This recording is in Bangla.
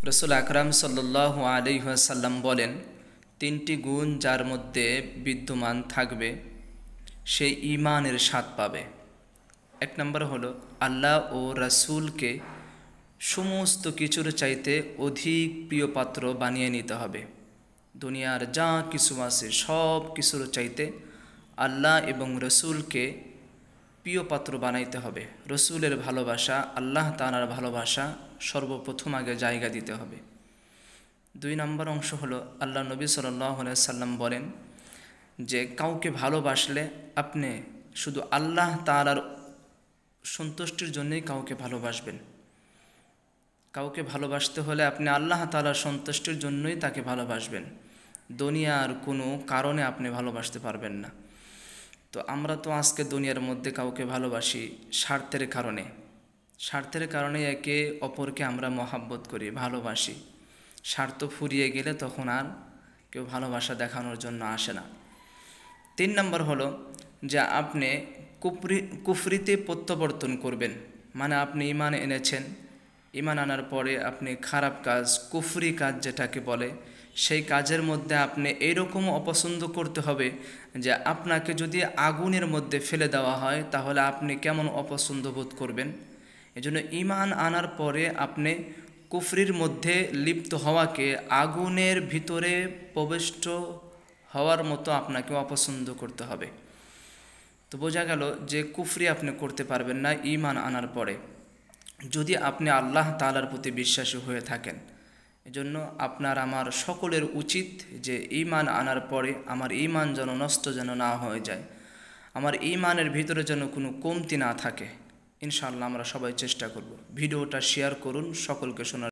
রসুল আকরাম সাল্লাল্লাহু আলাইহি ওয়াসাল্লাম বলেন, তিনটি গুণ যার মধ্যে বিদ্যমান থাকবে সে ঈমানের স্বাদ পাবে। এক নম্বর হলো আল্লাহ ও রাসূলকে সমস্ত কিছুর চাইতে অধিক প্রিয় পাত্র বানিয়ে নিতে হবে। দুনিয়ার যা কিছু আছে সব কিছুর চাইতে আল্লাহ এবং রসুলকে প্রিয় পাত্র বানাইতে হবে। রসুলের ভালোবাসা, আল্লাহ তাআলার ভালোবাসা সর্বপ্রথম আগে জায়গা দিতে হবে। দুই নম্বর অংশ হলো আল্লাহ নবী সাল্লাল্লাহু আলাইহি সাল্লাম বলেন যে কাউকে ভালোবাসলে আপনি শুধু আল্লাহ তাআলার সন্তুষ্টির জন্যই কাউকে ভালোবাসবেন। কাউকে ভালোবাসতে হলে আপনি আল্লাহ তাআলার সন্তুষ্টির জন্যই তাকে ভালোবাসবেন, দুনিয়ার কোনো কারণে আপনি ভালোবাসতে পারবেন না। তো আমরা তো আজকে দুনিয়ার মধ্যে কাউকে ভালোবাসি স্বার্থের কারণে একে অপরকে আমরা মহাব্বত করি, ভালোবাসি। স্বার্থ ফুরিয়ে গেলে তখন আর কেউ ভালোবাসা দেখানোর জন্য আসে না। তিন নম্বর হলো যে আপনি কুফরিতে প্রত্যাবর্তন করবেন, মানে আপনি ঈমান এনেছেন, ঈমান আনার পরে আপনি খারাপ কাজ, কুফরি কাজ যেটাকে বলে, সেই কাজের মধ্যে আপনি এইরকম অপছন্দ করতে হবে যে আপনাকে যদি আগুনের মধ্যে ফেলে দেওয়া হয় তাহলে আপনি কেমন অপছন্দ বোধ করবেন। এজন্য ঈমান আনার পরে আপনি কুফরির মধ্যে লিপ্ত হওয়াকে আগুনের ভিতরে প্রবিষ্ট হওয়ার মতো আপনাকে অপছন্দ করতে হবে। তো বোঝা গেল যে কুফরি আপনি করতে পারবেন না ঈমান আনার পরে, যদি আপনি আল্লাহ তাআলার প্রতি বিশ্বাসী হয়ে থাকেন। এজন্য আপনার আমার সকলের উচিত যে ঈমান আনার পরে আমার ঈমান যেন নষ্ট যেন না হয়ে যায়, আমার ঈমানের ভিতরে যেন কোনো কমতি না থাকে। ইনশাআল্লাহ আমরা সবাই চেষ্টা করব। ভিডিওটা শেয়ার করুন সকলকে শোনার।